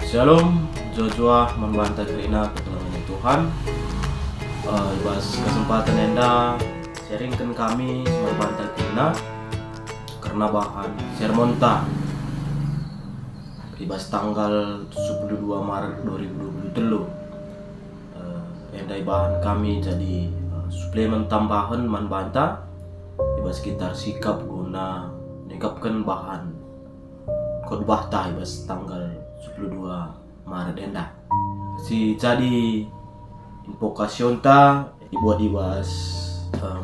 Shalom, Joshua membantah kerina pertolongan Tuhan. Ibas kesempatan enda sharingkan kami membantah kerina karena bahan sermon ta. Ibas tanggal 22 Maret 2023. Enda bahan kami jadi suplemen tambahan membantah. Ibas sekitar sikap guna ningkapkan bahan khotbah ta ibas tanggal 22 Maret enda. Si jadi invocation ta dibuat ibas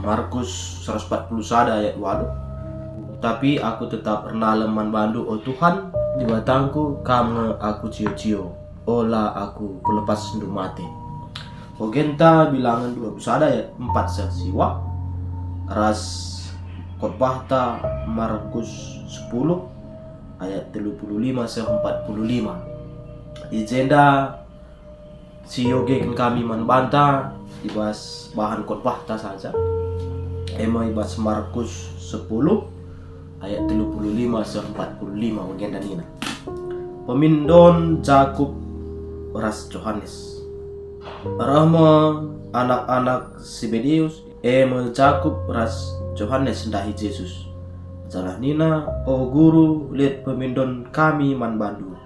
Markus 141 ayat 8. Tapi aku tetap pernah leman bandu oh Tuhan, di batangku kamu aku cio-cio, olah aku pelepas sendu mati. Ogenta bilangan 21 ayat 4 sesiwa. Ras khotbah ta Markus 10 ayat 35-45. Agenda si yoge kami membantah ibas bahan khotbah ta saja. Ema ibas Markus 10 ayat 35-45 agenda nina. Pemindon Jakub ras Yohanes. Rahma anak-anak Zebedeus ema Jakub ras Yohanes ndahi Yesus. Salah nina, oh guru, lihat pemindon kami man bandu,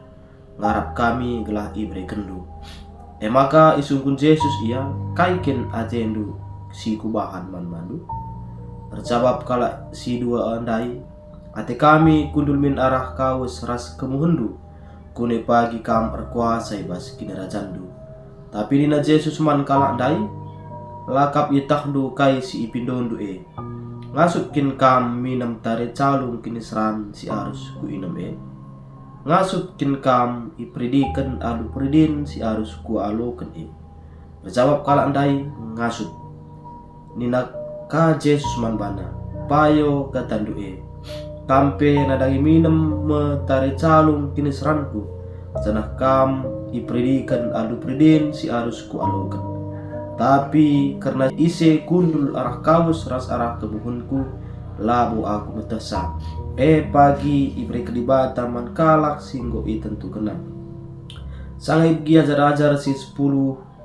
ngarap kami gelah ibre kendu. Maka isungkun Yesus ia, kaikin ajendu si kubahan man bandu. Terjawab kala si dua andai, ate kami kundul min arah kaus ras kemuhendu, kune pagi kam erkuasa ibas kinara jandu. Tapi nina Yesus man kala andai, lakap itahdu kai si ipindondu Ngasupkin kam minam tare calung kini seran si arus ku inem Ngasupkin kam ipridikan alu pridin si arus ku aloken Berjawab kala andai ngasup. Nina ka Yesus man bana payo katandu Kampe nadangi minam me tare calung kini seranku. Janah kam ipridikan alu pridin si arus ku aloken. Tapi karena ise kundul arah kaus ras arah kebuhunku, labu aku metesa. Pagi ibri kelibatan man kalak singgo tentu kenal. Sangai gia ajar si 10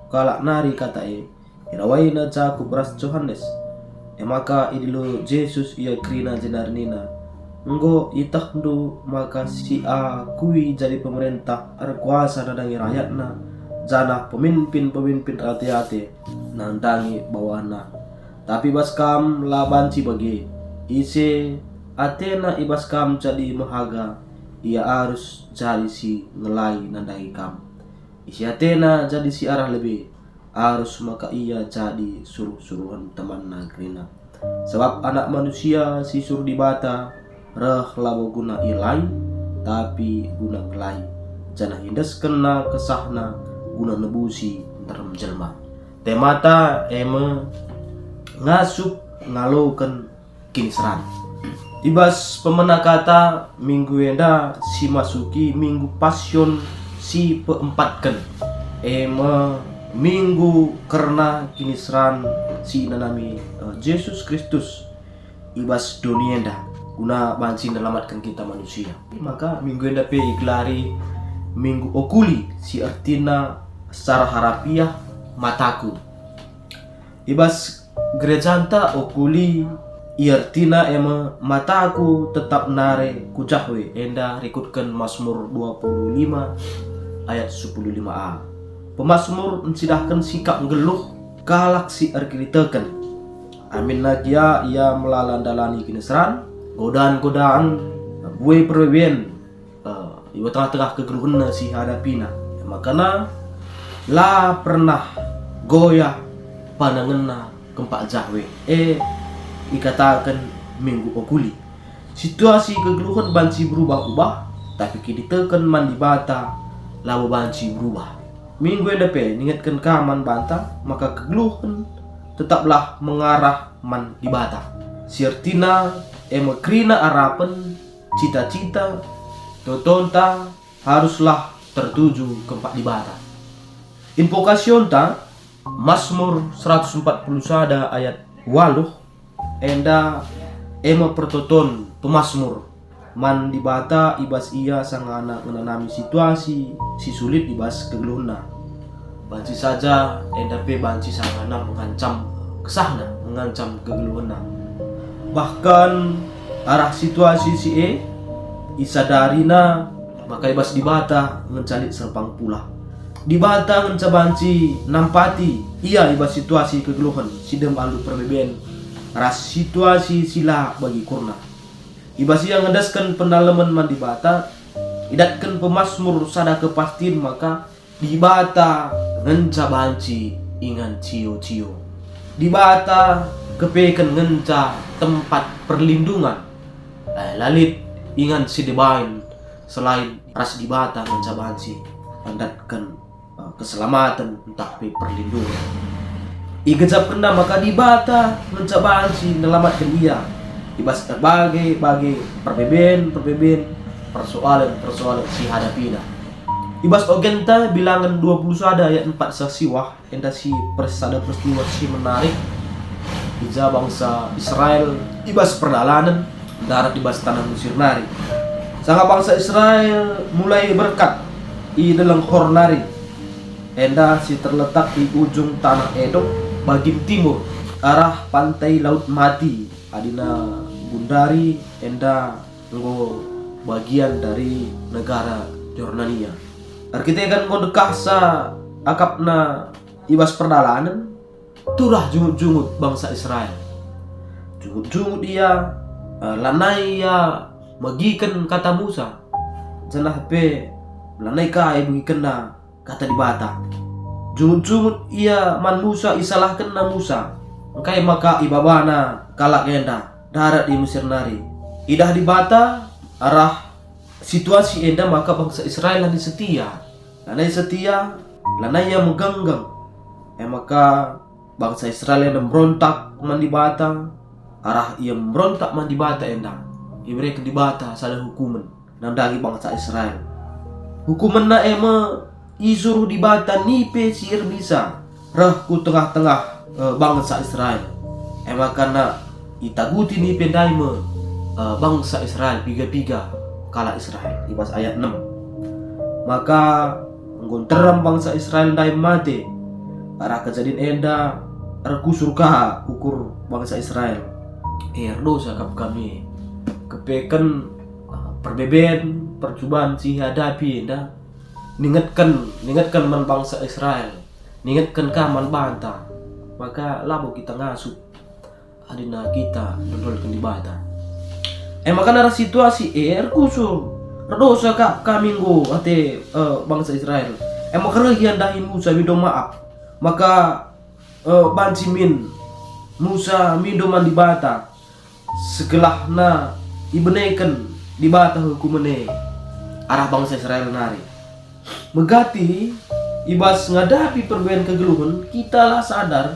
kalak nari kata irawaina Jakub ras Yohanes. Maka idilo Yesus ia krina jenar nina. Nggo itahdu maka si kui jadi pemerintah arkuasa nadangi rakyatna. Janah pemimpin-pemimpin hati-hati nandangi bawahna. Tapi baskam labanci bagi isi Athena ibas kam jadi mahaga. Ia harus jadi si ngelai nandangi kam. Isi Athena jadi si arah lebih harus maka ia jadi suruh-suruhan teman nagrina. Sebab anak manusia si suruh dibata reh labo guna ilai tapi guna ngelai. Janah hindas kena kesahna guna nebusi terem jelma. Temata eme ngasup ngaloken kinisran. Ibas pemena kata minggu enda si masuki minggu passion si peempatkan. Eme minggu karena kinisran si nanami Yesus Kristus ibas dunia enda guna bansi melamatkan kita manusia. Maka minggu enda pe iklari minggu okuli si artina secara harafiah mataku. Ibas gerejanta okuli iartina ema mataku tetap nare kujahwe enda rikutkan Mazmur 25 ayat 15a. Pemasmur mensidahkan sikap ngeluh kalak si arkiliteken. Amin nagia ia melalandalani kinesran godaan-godaan buai perweben iwa tengah-tengah kegeluhan si hadapina. Makana la pernah goyah pandangan kempak jahwe ikatakan minggu okuli. Situasi kegeluhan banci berubah-ubah, tapi kini tekan mandi bata lalu banci berubah. Minggu endape ningatkan kaman banta, maka kegeluhan tetaplah mengarah man di bata. Sirtina emekrina arapan cita-cita totonta haruslah tertuju kempak di bata. Invocation ta Mazmur 141 ayat 8 enda ema pertoton pemasmur man di bata ibas ia sang anak menanami situasi si sulit ibas kegeluna. Banci saja endape banci sang anak mengancam kesahna, mengancam kegeluhna. Bahkan arah situasi si isadarina maka ibas di bata mencalik serpang pula. Di bata ngencabanci nampati ia ibas situasi kegeluhan sidem alu perbeben ras situasi sila bagi kurna. Ibas ia ngedaskan pendalaman man di bata idatkan pemasmur sada kepastiin maka di bata ngencabanci ingan cio-cio. Di bata kepeken ngenca tempat perlindungan lalit ingan si debain selain ras di bata ngencabanci pandatkan keselamatan entah perlindungan. Igejap kena maka di bata mencabanci nelamatkan ia ibas berbagai perbeben persoalan si hadapina. Ibas ogenta bilangan 21 ayat 4 sasiwah enda si persada peristiwa si menarik ija bangsa Israel ibas perjalanan darat ibas tanah Mesir nari. Sanga bangsa Israel mulai berkat i dalam Hornari enda si terletak di ujung tanah Edom bagian timur arah pantai Laut Mati adina Gundari enda nggo bagian dari negara Jordania. Kita kan nggo dekah sa akapna ibas perjalanan turah jungut-jungut bangsa Israel. Jungut-jungut ia lanai ia magikan kata Musa janah pe lanai kai bagikan na kata di bata. Jungut-jungut ia man Musa isalahkan na Musa kai maka ibabana kalak enda darat di Mesir nari. Idah di bata arah situasi enda maka bangsa Israel lanai setia lanai yang mengganggang maka bangsa Israel yang memberontak man di bata arah ia memberontak man di bata enda mereka di bata salah hukuman nandagi bangsa Israel. Hukuman na isuruh di bata nipe sihir bisa rah ku tengah-tengah bangsa Israel maka na itaguti nipe daime bangsa Israel piga-piga kala Israel ibas ayat 6. Maka nggonteram bangsa Israel daim mate arah kejadian enda arkusur ka ukur bangsa Israel dosa kap kami kepeken perbeben percobaan si hadapi enda ningatkan man bangsa Israel ningatkan ka man banta maka labo kita ngasup adina kita dodolkan di bata maka nara situasi kusur dosa kak kami nggo ate bangsa Israel maka lagian dahin Musa minta maaf maka banci min Musa mindoman di bata segelah na ibenaikan di bata hukumane arah bangsa Israel nari megati ibas ngadapi perbedaan kegeluhan kita lah sadar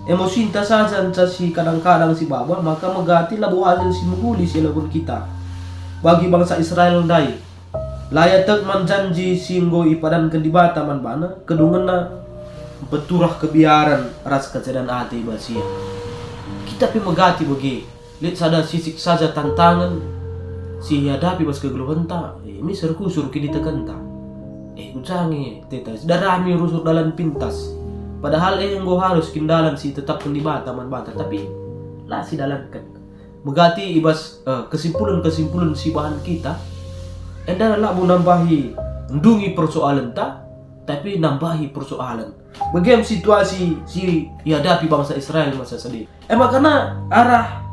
emosinta saja si kadang-kadang si baba maka megati labu hasil si menghuli si lagun kita bagi bangsa Israel dai layatek manjanji singgo ipadan ke di bata man bana kedungena beturah kebiaran ras kecederaan hati basia kita pi megati bagi lihat sada sisik saja tantangan si hadapi bas kegeluhan ta ini serku suruh kini tekan ta ucangi tetas darami rusuk dalam pintas padahal yang go harus kindalan si tetap di bata man bata tapi lah si dalam kan megati ibas kesimpulan si bahan kita enda lah mau nambahi ndungi persoalan ta tapi nambahi persoalan bagaimana situasi si hadapi bangsa Israel masa sedih karena arah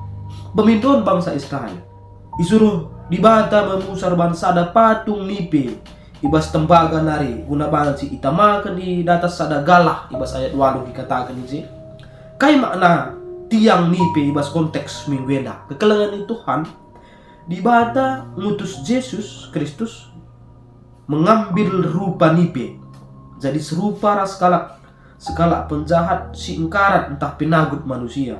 pemimpin bangsa Israel disuruh dibata memusar bangsa ada patung nipe ibas tembaga nari guna banget si itamakan di atas ada galah ibas ayat 8 dikatakan ini kai makna tiang nipe ibas konteks mingguenda kekelengan Tuhan dibata ngutus Yesus Kristus mengambil rupa nipe jadi serupa ras skala penjahat si engkarat entah penagut manusia.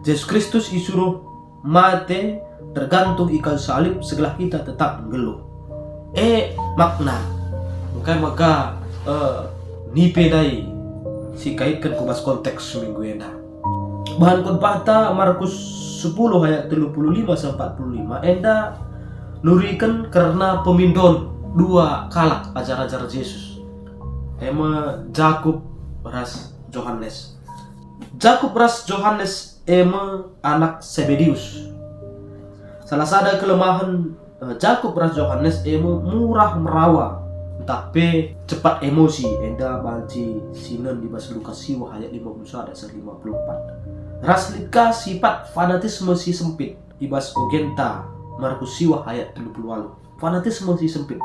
Yesus Kristus disuruh mate tergantung ikan salib segelah kita tetap ngeluh makna maka nipe dai si kaitkan kubas konteks minggu ena bahan konpata Markus 10 ayat 35 sampai 45 enda nurikan karena pemindon dua kalak ajar-ajar Yesus. Ema Jakub ras Yohanes. Jakub ras Yohanes ema anak Sebedius. Salah satu kelemahan Jakub ras Yohanes ema murah merawa, tapi cepat emosi. Enda banci sinan di bahasa Lukas siwa ayat 51 dan 54. Ras lika sifat fanatisme si sempit ibas ogenta Markus siwa ayat 30. Fanatisme si sempit.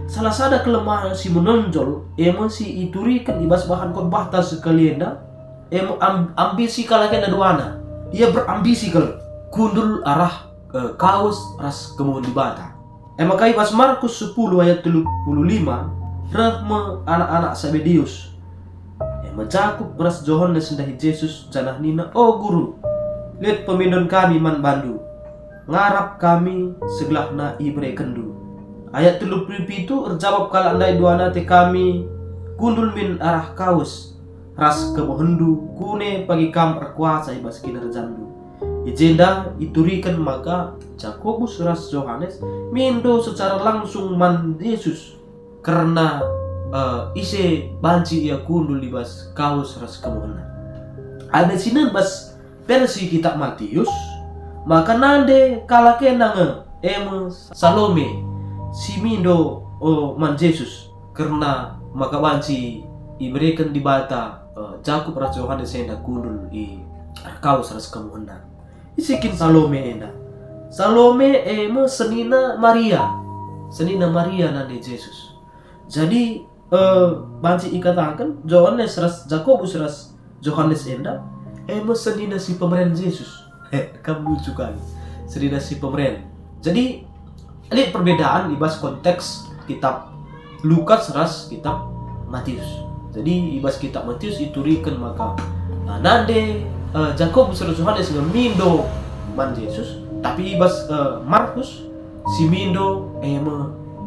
Salah satu kelemahan si menonjol emosi iturikan ibas bahan khotbah ta sekalian dah. Ambisi kalakena doana. Ia berambisi kal kundul arah kaos ras kemuhun di bata. Maka ibas Markus 10 ayat 35 rahme anak-anak Sebedius. Jakub ras Yohanes sendahi Yesus janah nina, "Oh guru, lihat pemindon kami man bandu. Ngarap kami segelahna ibre kendu." Ayat 37 terjawab kala andai duana te kami kundul min arah kaus ras kemohendu kune pagi kam berkuasa ibas kinerjandu. Ijenda iturikan maka Jakobus ras Yohanes mindo secara langsung man Yesus karena ise banci ia kundul ibas kaus ras kemohendu. Ada sini bas versi kitab Matius maka nande kala kenang Salome si mindo man Yesus karena maka banci iberikan di bata Jakub ras Yohanes enda kundul i kaus ras kemohendu. Isikin Salome enda. Salome senina Maria nande Yesus. Jadi banci ikatakan Yohanes ras Jakobus ras Yohanes enda senina si pemeren Yesus. Kamu lucu kali. Senina si pemeren. Jadi lihat perbedaan ibas konteks kitab Lukas ras kitab Matius. Jadi ibas kitab Matius iturikan maka nande Jakobus ras Yohanes ngemindo man Yesus, tapi ibas Markus si mindo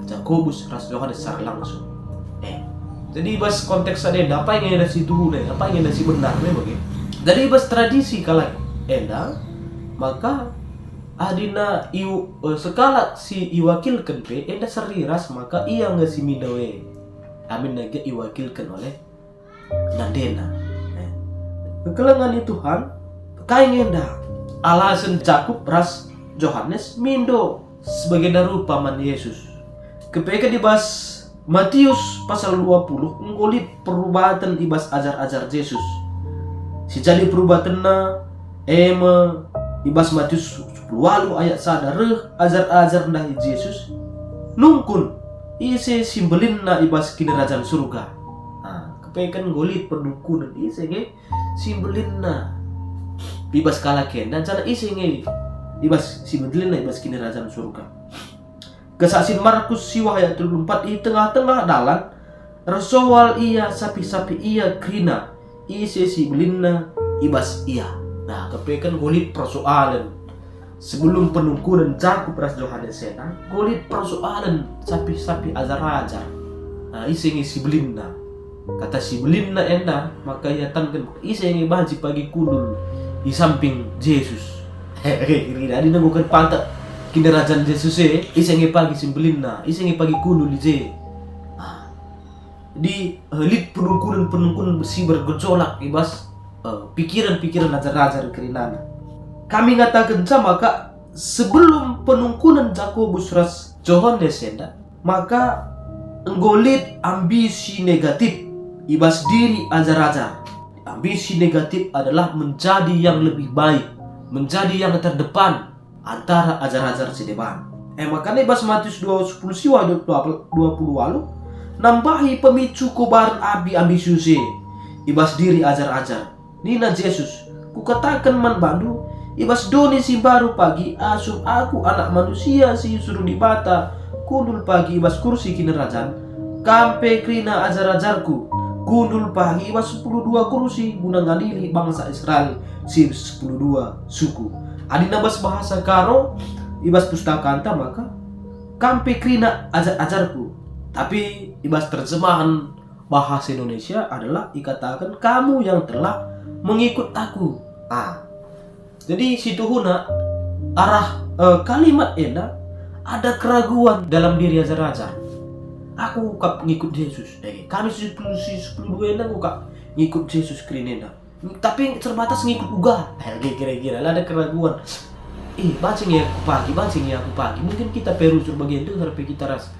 Jakobus ras Yohanes secara langsung. Jadi ibas konteks ada apa yang ada si tuh apa yang ada si benar bagi. Jadi ibas tradisi kala enda maka adina sekala si iwakilkan pe enda seriras maka ia nggak si mindawe amin naga iwakilkan oleh nandena. Kekelangan itu Tuhan kain enda alasan Jakub ras Yohanes mindo sebagai darupa man Yesus. Kepeka dibahas Matius pasal 20 nggolit perubatan ibas ajar-ajar Yesus. Si jadi perubatanna ibas Matius 10 ayat sadar ajar-ajar dari Yesus nungkun ise simbelin na ibas kinerajan surga. Kepekan golit perdukunan ise ge simbelin na ibas kalaken dan cara ise ge ibas simbelin na ibas kinerajan surga. Kesaksian Markus siwa ayat 34 di tengah-tengah dalan resowal ia sapi-sapi ia krina ise simbelin na ibas ia. Nah, kepekan golit persoalan sebelum penungkunan Jakub ras Yohanes ena golit persoalan sapi-sapi ajar-ajar. Nah, ise ngi sibelinna. Kata sibelinna enda maka ia tankan ise ngi baji pagi kundul di samping Yesus. Kira-kira dina bukan pantat kinderajaan Yesus ise ngi pagi sibelinna, ise ngi pagi kundul di je. Di lit penungkunan besi bergejolak ibas pikiran-pikiran ajar-ajar kerinana. Kami ngatakan maka sebelum penungkunan Jakobus ras Yohanes enda maka nggolit ambisi negatif ibas diri ajar-ajar. Ambisi negatif adalah menjadi yang lebih baik, menjadi yang terdepan antara ajar-ajar sedeban. Makanya ibas Matius 20 siwa 20 walu nambahi pemicu kobaran api ambisiusi ibas diri ajar-ajar. Nina Yesus, kukatakan man bandu ibas doni si baru pagi asup aku anak manusia si suruh dibata kundul pagi ibas kursi kinerajan kampe krina ajar-ajarku kundul pagi ibas 12 kursi guna ngadili bangsa Israel si 12 suku. Adina bas bahasa karo ibas pustaka anta maka kampe krina ajar-ajarku. Tapi ibas terjemahan bahasa Indonesia adalah ikatakan kamu yang telah mengikut aku. Jadi situ huna arah kalimat enda ada keraguan dalam diri Azar-Azar. Aku kap ngikut Yesus. Kami si 10 enda kap ngikut Yesus krinenda. Tapi terbatas ngikut juga. Kira-kira lah ada keraguan. Bancing ya aku pagi. Mungkin kita perusur bagian itu sampai kita ras.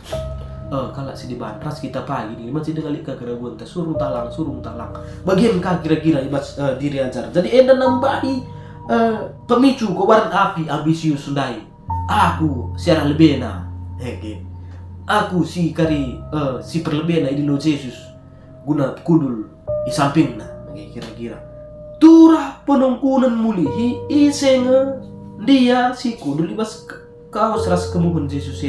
Kalau si ras kita pagi ini masih kali ke keraguan surung talang. Bagian kah kira-kira diri Azar. Jadi enda nambahi pemicu kobaran api ambisius sundai. Aku secara lebena. Aku si perlebena ini lo Yesus guna kudul di sampingna. Kira-kira turah penungkunan mulihi isenga dia si kudul ibas kaos ras kemuhun Yesus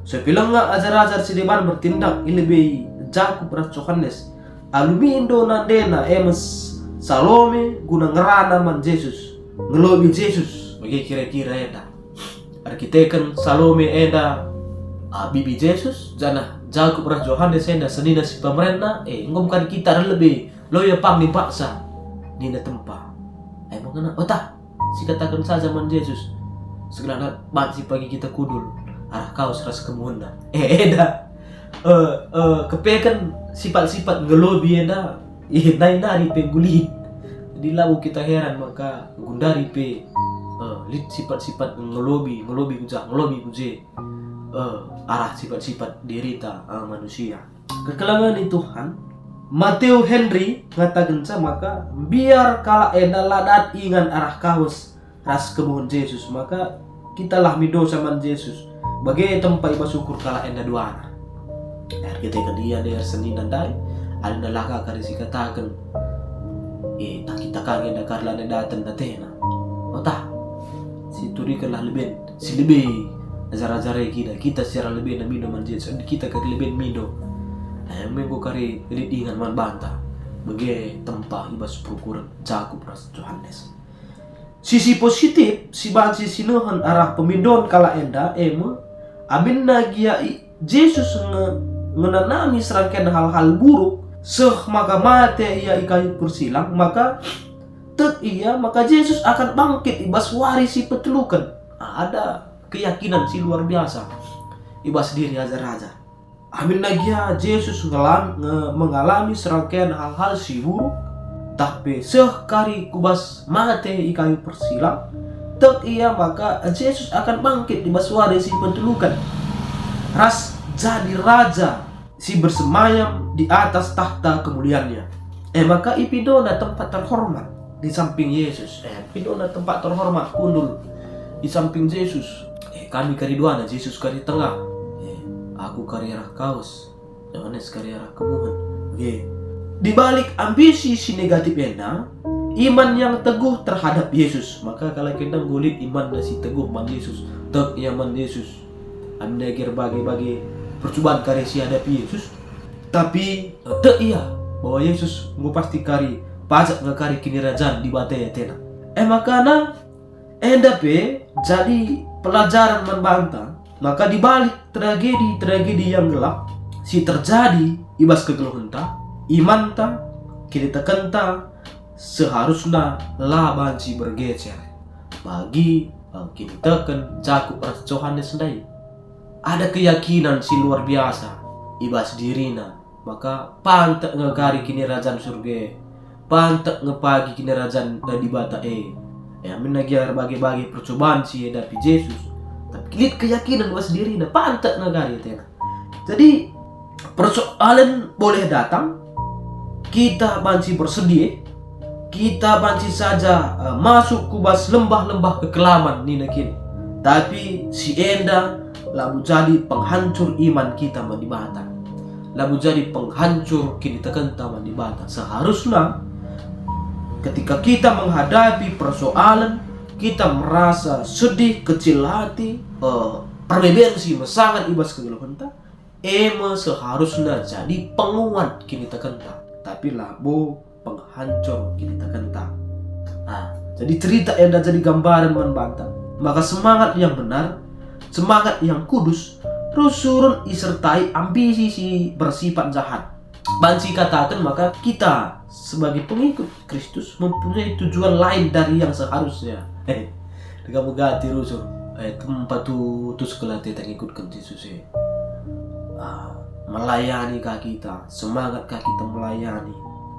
sepilang nga Azar-Azar si deban bertindak lebih jaku ras Yohanes alumindo nandena emes Salome guna ngerana man Yesus ngelobi Yesus bagi kira-kira eda arkiteken Salome eda bibi Yesus jana jaku ras Yohanes eda senina si pemerintah ngomkan kita lebih loya pang ni paksa nina tempa mengena otah si katakan saja man Yesus segala banci pagi kita kudul arah kau seras kemuhunda eda kepekan sifat-sifat ngelobi eda nari pe gulit jadi labu kita heran maka gundari pe lit sifat-sifat ngelobi kuje arah sifat-sifat derita manusia kekelangan itu Tuhan Matthew Henry ngatakan maka biar kala enda ladat ingan arah kaos ras kemuhun Yesus maka kita lah mido sama Yesus bagai tempat iba syukur kala enda duana kita ke dia dari Senin dan dai ada laka kari si katakan tak kita kangen dah karla datang datena otah si turikan lah lebih si lebih azar-azar kita secara lebih na mido man Yesus kita ke lebih mido minggu kari lidingan man banta bagi tempat ibas prokuran jago pras Yohanes. Sisi positif si bansi sinuhan arah pemindon kala enda amin nagia Yesus menanami serangkaian hal-hal buruk maka mate ia kayu persilang maka maka Yesus akan bangkit ibas warisi petelukan. Ada keyakinan si luar biasa ibas diri Azar-Azar. Amin nagia Yesus mengalami serangkaian hal-hal si buruk tapi sekali kubas mate kayu persilang maka Yesus akan bangkit di baswari si pentelukan ras jadi raja si bersemayam di atas tahta kemuliaannya maka ipidona tempat terhormat di samping Yesus ipidona tempat terhormat kundul di samping Yesus kami kariduana Yesus kari tengah aku karierah kaos Yohanes karierah kemuhan di balik ambisi si negatif enda iman yang teguh terhadap Yesus maka kalau kita gulit iman si teguh man Yesus man Yesus anda kira bagi percobaan kari si hadapi Yesus tapi bahwa Yesus mau pasti kari pajak ngakari kini rajaan di batai tena makana enda jadi pelajaran membantah maka di balik tragedi yang gelap si terjadi ibas kegeluhenta iman ta kini tekenta seharusnya labanci bergeser bagi kini teken jaku ras Yohanes sendiri ada keyakinan si luar biasa ibas dirina maka pantek ngegari kini rajaan surga pantek ngepagi kini rajaan di bata amin nagiar bagi-bagi percobaan si hadapi Yesus tapi kilit keyakinan buat sendiri na pantek negari tena. Jadi persoalan boleh datang, kita banci bersedia, kita banci saja masuk kubas lembah-lembah kekelaman nina kini. Tapi si enda labu jadi penghancur iman kita mandibata. Labu jadi penghancur kini tekenta mandibata. Seharusnya ketika kita menghadapi persoalan kita merasa sedih, kecil hati, perbebensi sangat ibas kegeluhenta seharusnya jadi penguat kini tekenta tapi labo penghancur kini tekenta jadi cerita yang jadi gambaran membantah maka semangat yang benar semangat yang kudus terus surun disertai ambisi si bersifat jahat banci katakan maka kita sebagai pengikut Kristus mempunyai tujuan lain dari yang seharusnya. Kamu ganti rusur. Tempat tu sekolah kita ikutkan Yesus melayani kah kita, semangat kah kita melayani,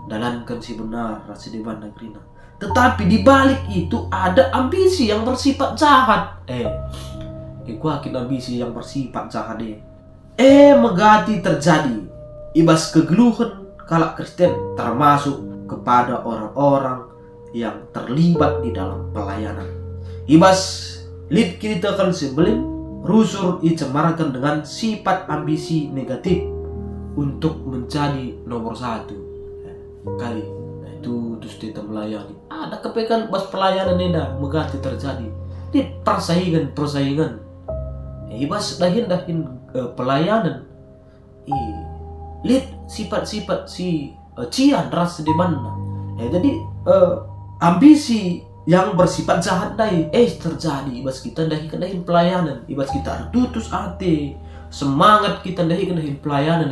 dalankan si benar rasa di banda grina. Tetapi di balik itu ada ambisi yang bersifat jahat. Kuakin ambisi yang bersifat jahat megati terjadi ibas kegeluhan kalak Kristen, termasuk kepada orang-orang yang terlibat di dalam pelayanan. Ibas lid kita kan sebelum rusur dicemarkan dengan sifat ambisi negatif untuk menjadi nomor satu. Kali itu terus kita melayani. Ada kepekan bas pelayanan eda megati terjadi di persaingan. Ibas dahin pelayanan. Lid sifat-sifat si cian ras di mana. Jadi ambisi yang bersifat jahat terjadi ibas kita dahin pelayanan, ibas kita tutus ate semangat kita dahin pelayanan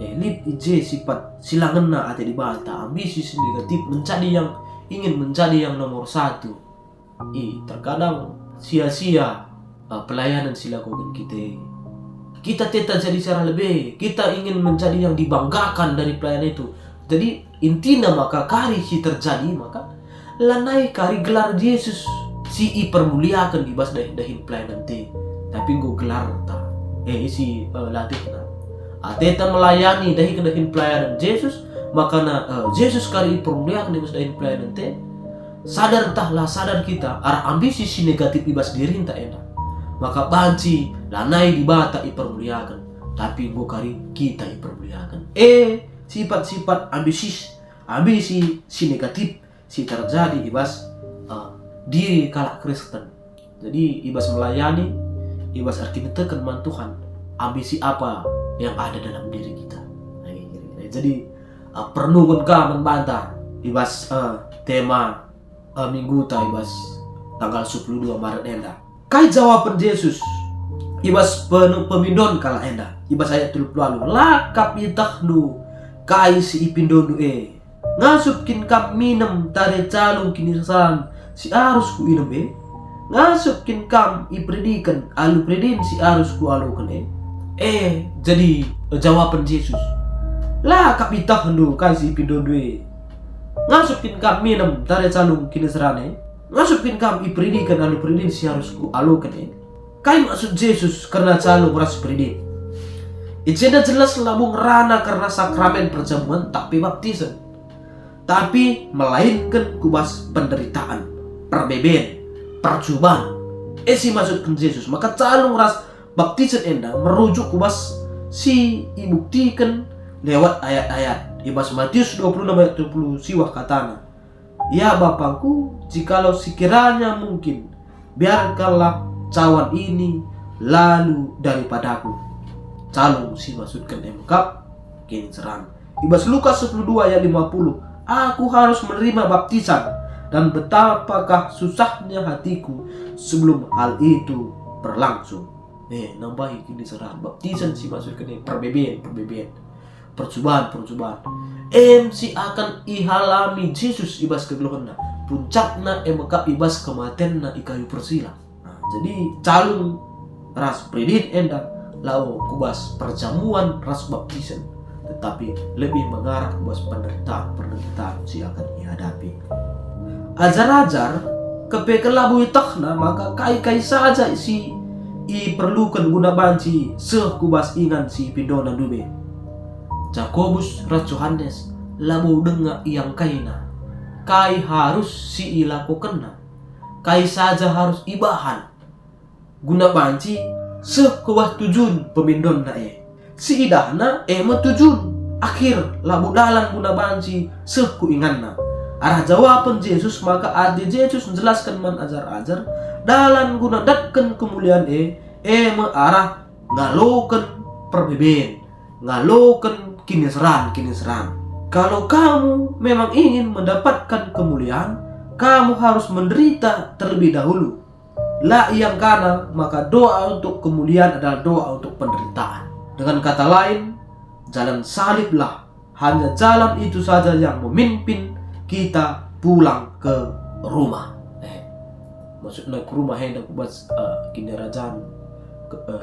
lid ije sifat silangena ate di bata ambisi negatif ingin menjadi yang nomor satu. Terkadang sia-sia pelayanan silakukan kita tetap jadi cara lebih, kita ingin menjadi yang dibanggakan dari pelayanan itu. Jadi intinya maka kari si terjadi maka lanai kari gelar Yesus si permuliakan di bas dahin pelayanan tapi go gelar ta si latihna ateta melayani dahin pelayanan Yesus maka Yesus kari permuliakan di bas dahin pelayanan sadar kita arah ambisi si negatif ibas diri entah enak maka banci lanai di bata ipermuliakan tapi go kari kita ipermuliakan sifat-sifat ambisi si negatif si terjadi ibas diri kalak Kristen. Jadi ibas melayani ibas artinya tekan Tuhan ambisi apa yang ada dalam diri kita. Jadi perlu ka membantah ibas tema minggu ta ibas tanggal 12 Maret enda. Kai jawaban Yesus ibas pemindon kala enda ibas ayat 30 lakap itahnu kai si ipindonu ngasupkin kam minum tare calung kinisan si arus ku inem ngasupkin kam ipredikan alu predin si arus ku alukan jadi jawaban Yesus lakap itahnu kai si ipindonu ngasupkin kam minum tare calung kinisan ngasupin kam ipredikan alu predin si harus ku alukan kai maksud Yesus karena calung ras predin ijeda jelas labung rana karena sakramen perjamuan tapi baptisan tapi melainkan kubas penderitaan perbeben percobaan si maksudkan Yesus maka calung ras baptisan enda merujuk kubas si ibuktikan lewat ayat-ayat ibas Matius 26 ayat 20 siwah katana ya Bapakku, jikalau sekiranya mungkin, biarkanlah cawan ini lalu daripadaku. Calung si maksudkan emkap, kini seran. Ibas Lukas 12 ayat 50, aku harus menerima baptisan, dan betapakah susahnya hatiku sebelum hal itu berlangsung. Nambahi kini seran. Baptisan si maksudkan perbeben. Percobaan si akan ihalami Yesus ibas kegeluhanna puncakna emeka ibas kematian na ikayu persila. Jadi calung ras predit enda lau kubas perjamuan ras baptisan tetapi lebih mengarah kubas penderitaan si akan dihadapi. Ajar-ajar kepekelabu itakna maka kai saja si perlukan guna banci kubas ingan si pindona dube. Jakobus ras Yohanes labu denga yang kaina kai harus si ilakukanna kai saja harus ibahan guna banci kubas tujun pemindon na si idahna tujun akhir labu dalan guna banci ku inganna arah jawaban Yesus maka adi Yesus menjelaskan man ajar-ajar dalan guna datkan kemuliaan arah ngalokan perbeben ngalokan kiniseran. Kalau kamu memang ingin mendapatkan kemuliaan, kamu harus menderita terlebih dahulu. La yang kana, maka doa untuk kemuliaan adalah doa untuk penderitaan. Dengan kata lain, jalan saliblah hanya jalan itu saja yang memimpin kita pulang ke rumah. Maksudnya ke rumah hendak buat kinderajaan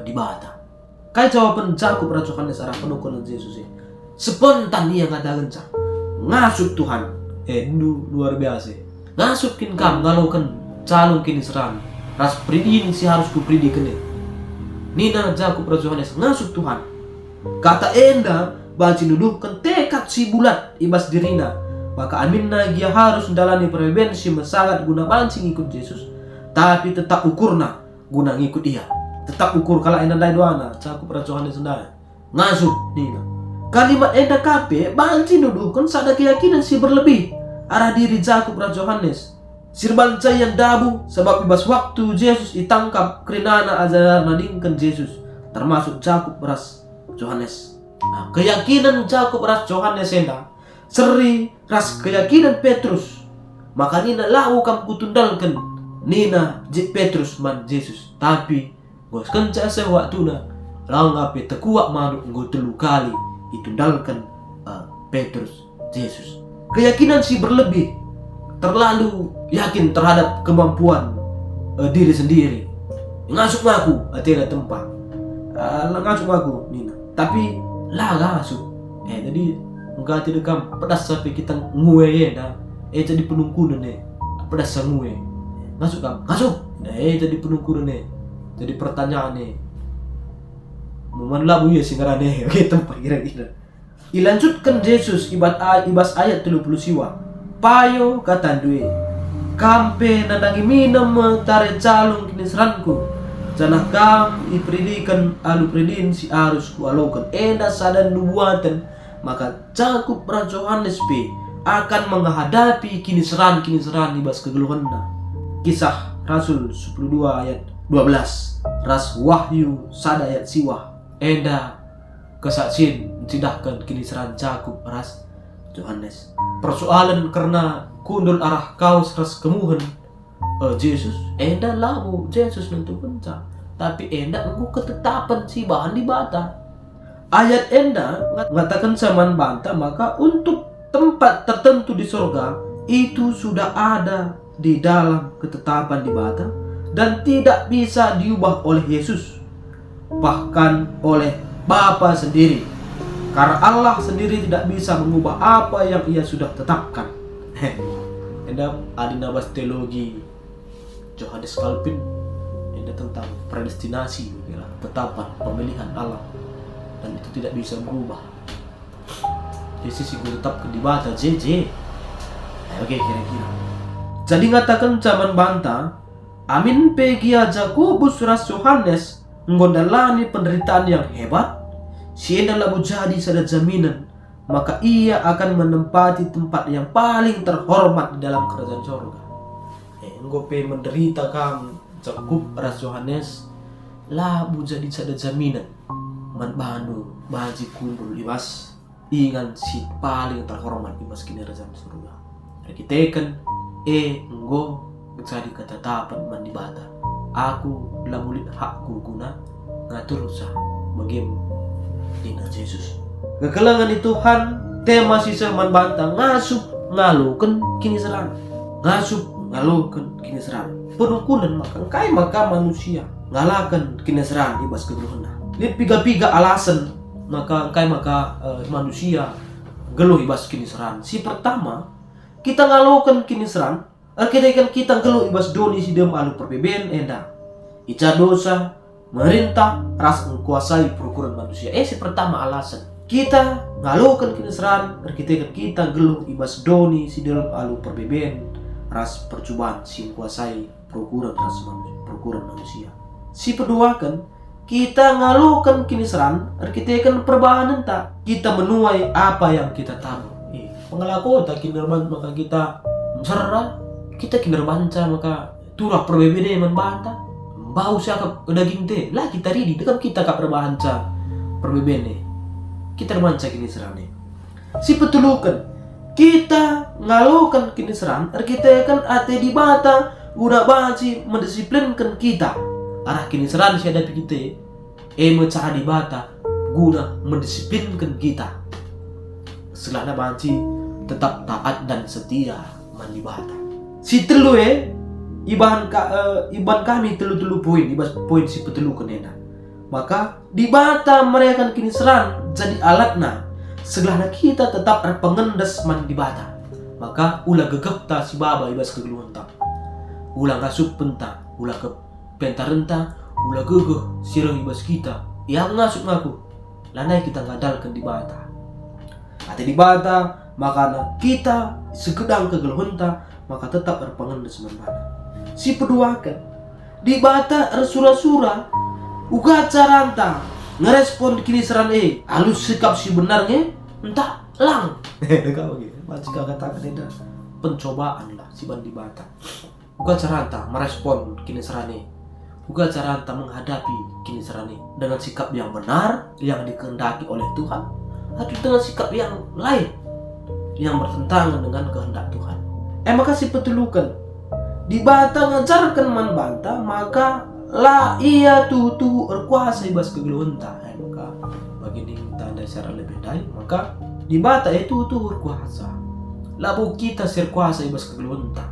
di Bata. Kai jawaban Jakub Raja Yohanes arah penukunan Yesus spontan ia ngadakan ngasup Tuhan. Luar biasa. Ngasupkin kam ngalokan calon kini seran. Ras pridi ini si harus ku pridi kene. Nina Jakub Raja Yohanes ngasup Tuhan. Kata enda banci nuduhkan tekad si bulat ibas dirina. Maka aminna dia harus menjalani prevensi mesangat guna banci ngikut Yesus. Tapi tetap ukurna guna ngikut dia. Tetap ukur kalau enda dai doana Jakub Raja Yohanes sendiri. Ngasup nina. Kalimat enda kape banci nuduhkan sada keyakinan si berlebih arah diri Jakub Raja Yohanes. Sirbanca yang dabu sebab ibas waktu Yesus ditangkap kerinana ajar nadingkan Yesus termasuk Jakub Raja Yohanes. Nah, keyakinan Jakub Raja Yohanes enda seri ras keyakinan Petrus. Maka nina lau kam kutundalkan nina Petrus man Yesus. Tapi gos kenca sewaktuna lau ngape tekuak manuk nggo 3 kali ditundalkan Petrus Yesus. Keyakinan si berlebih, terlalu yakin terhadap kemampuan diri sendiri. Ngasup ngaku tidak tempat. Ngasup ngaku nina. Tapi lah ngasup. Jadi enggak tidak kam pedas sampai kita nguwe ya dah. Jadi penungkunan pedas nguwe. Ngasup kam. Ngasup. Jadi penungkunan Jadi pertanyaan Muman labu ya singarane. Oke tempat kira-kira. Dilanjutkan Yesus ibas ayat 30 siwa. Payo kata duwe. Kampe nadangi minum tare calung kini seranku. Janah kam ipridikan alu pridin si arus ku alokan. Enda sadan nubuatan. Maka Jakub Raja Yohanes akan menghadapi kini seran ibas kegeluhanna. Kisah Rasul 12 ayat 12. Ras Wahyu sada ayat siwa. Enda kesaksian tidakkan kini seran Jakub Raja Yohanes. Persoalan karena kundul arah kaus ras kemuhen Yesus. Enda lamu Yesus nentukan tapi enda engku ketetapan si bahan di Bata. Ayat enda mengatakan zaman banta maka untuk tempat tertentu di surga itu sudah ada di dalam ketetapan di Bata dan tidak bisa diubah oleh Yesus, bahkan oleh Bapa sendiri. Karena Allah sendiri tidak bisa mengubah apa yang ia sudah tetapkan. Enda adina bas teologi Johannes Calvin enda tentang predestinasi, ketetapan pemilihan Allah, dan itu tidak bisa berubah. Yesus itu tetap di Bata JJ. Oke kira-kira. Jadi ngatakan zaman banta, amin pegia Jakobus Ras Yohanes nggondalani penderitaan yang hebat. Si enda labu jadi sada jaminan, maka ia akan menempati tempat yang paling terhormat di dalam kerajaan surga. Nggope menderita kam Jakub Ras Yohanes labu jadi sada jaminan man banu baji kundul ibas ingan si paling terhormat ibas kerajaan surga. Kita kan nggo jadi ketetapan man di Bata. Aku lamulit hakku guna ngatur usah bagaimana dina Yesus. Kekelangan itu Tuhan tema sisa man banta ngasup ngalukan kini seran. Ngasup ngalukan kini seran. Penungkunan maka manusia ngalakan kini seran ibas kegeluhna. Lihat piga-piga alasan maka manusia geluh ibas kini seran. Si pertama kita ngalukan kini seran. Kita geluh ibas doni si dem alu perbeben enda. Ica dosa merintah ras menguasai perukuran manusia. Si pertama alasan kita ngalukan kineseran kita geluh ibas doni si dalam alu perbeben ras percobaan si menguasai perukuran manusia. Si kedua kan kita ngalukan kineseran kan perubahan tak kita menuai apa yang kita tabur. Pengelaku tak kinerban maka kita serra kita kinerbanca maka turah perbeben membantah. Bau siapa daging teh lah kita ridi dekat kita kap perbahanca perbebene kita manca kini serane si petulukan kita ngalukan kini seran kita kan ate di Bata guna baci mendisiplinkan kita arah kini seran si ada kita mencari di Bata guna mendisiplinkan kita selana banci tetap taat dan setia mandi bata. Si telu iban kami telu poin ibas poin si petelu kenena. Maka di bata mereka kini serang jadi alatna segelana kita tetap pengendes mandi bata. Maka ulah gegep ta si baba ibas kegeluhanta. Ulah ngasup penta, ulah ke pentarenta, ulah gegeh sirah ibas kita. Yang ngasup ngaku. Lanai kita ngadalkan di bata. Ate di bata, maka kita sekedang kegeluhanta, maka tetap pengendes mandi bata. Si peduakan di bata sura-sura uga caranta ngerespon kini seran halus sikap si benarnya entah lang kau gitu macam katakan itu pencobaan lah si bandi bata uga caranta merespon kini serane uga caranta menghadapi kini serane dengan sikap yang benar yang dikehendaki oleh Tuhan atau dengan sikap yang lain yang bertentangan dengan kehendak Tuhan. Maka si petulukan di bata ngajarkan man banta maka la ia tutu berkuasa ibas kegeluhanta. Maka begini tanda secara lebih baik maka di bata itu berkuasa. Labu kita serkuasa ibas kegeluhanta.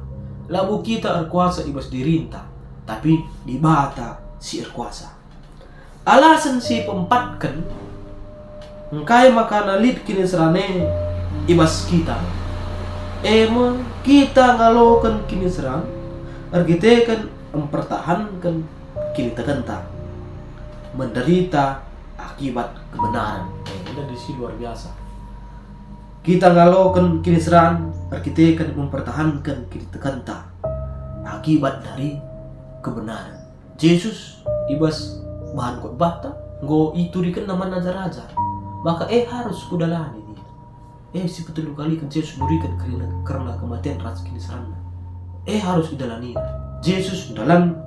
Labu kita berkuasa ibas dirinta. Tapi di bata si berkuasa. Alasan si pempatkan engkai maka nalit kini serane ibas kita. Emang kita ngalokan kini serang kita kan mempertahankan kini tekenta menderita akibat kebenaran. Ini di sini luar biasa. Kita ngalokan kini serang kita kan mempertahankan kini tekenta akibat dari kebenaran. Yesus ibas bahan khotbah ta go itu diken nama raja. Maka harus kudalani dia. Si betul kali kan Yesus berikan karena kematian ras kini serang. Harus dijalani. Yesus dalam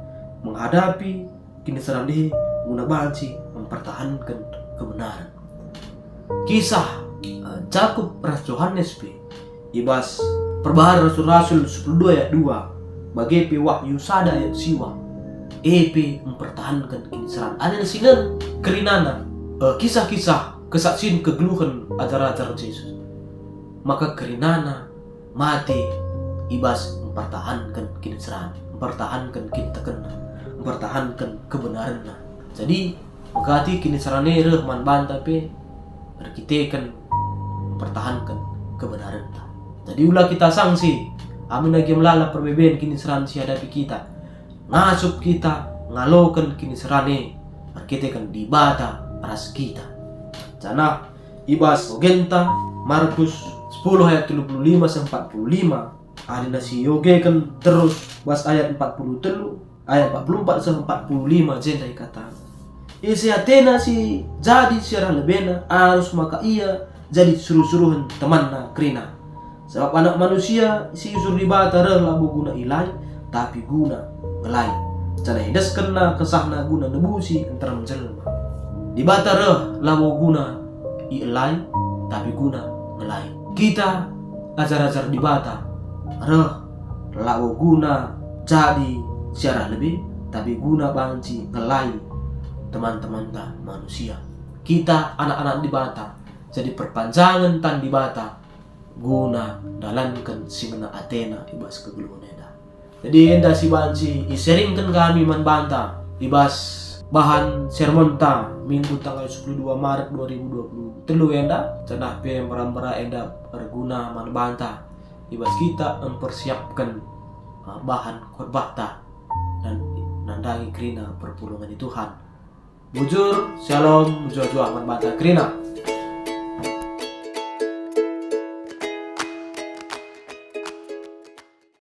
menghadapi kini serang dia guna banci mempertahankan kebenaran. Kisah Jakub ras Yohanes ibas perbaharan Rasul-Rasul 12 ayat 2 bagi wahyu sada ayat siwa mempertahankan kini serang. Ada di sini kerinana kisah-kisah kesaksian kegeluhan ajar-ajar Yesus. Maka kerinana mati ibas mempertahankan kini serang, mempertahankan kini tekena, mempertahankan kebenaran. Jadi makati kini serane man banta berkitekan mempertahankan kebenaran. Jadi ulah kita sanksi amin lagi melala perbedaan kini serang si hadapi kita ngasup kita ngalokan kini serane berkitekan di bata ras kita. Cana ibas ogenta Markus 10 ayat 35 sampai 45 ada si yoge kan terus bas ayat 43 ayat 44 sampai 45 jendai kata isi Athena si jadi secara lebena harus maka ia jadi suruh-suruhan temanna krina sebab anak manusia si usur di bata labu guna ilai tapi guna ngelai cara hidas kena kesahna guna nebusi antara menjelma di bata labu guna ilai tapi guna ngelai kita ajar-ajar di bata lalu guna jadi secara lebih tapi guna banci ngelai teman-teman manusia. Kita anak-anak di bata jadi perpanjangan tan di bata guna dalankan simena Athena ibas kegeluhan eda. Jadi enda si banci iseringkan kami man banta ibas bahan sermon ta minggu tanggal 12 Maret 2020 telu enda cenah pe merambara enda berguna man banta ibas kita mempersiapkan bahan khotbah ta dan nandangi krina perpulungan Tuhan. Bujur, shalom, jua-jua man banta krina.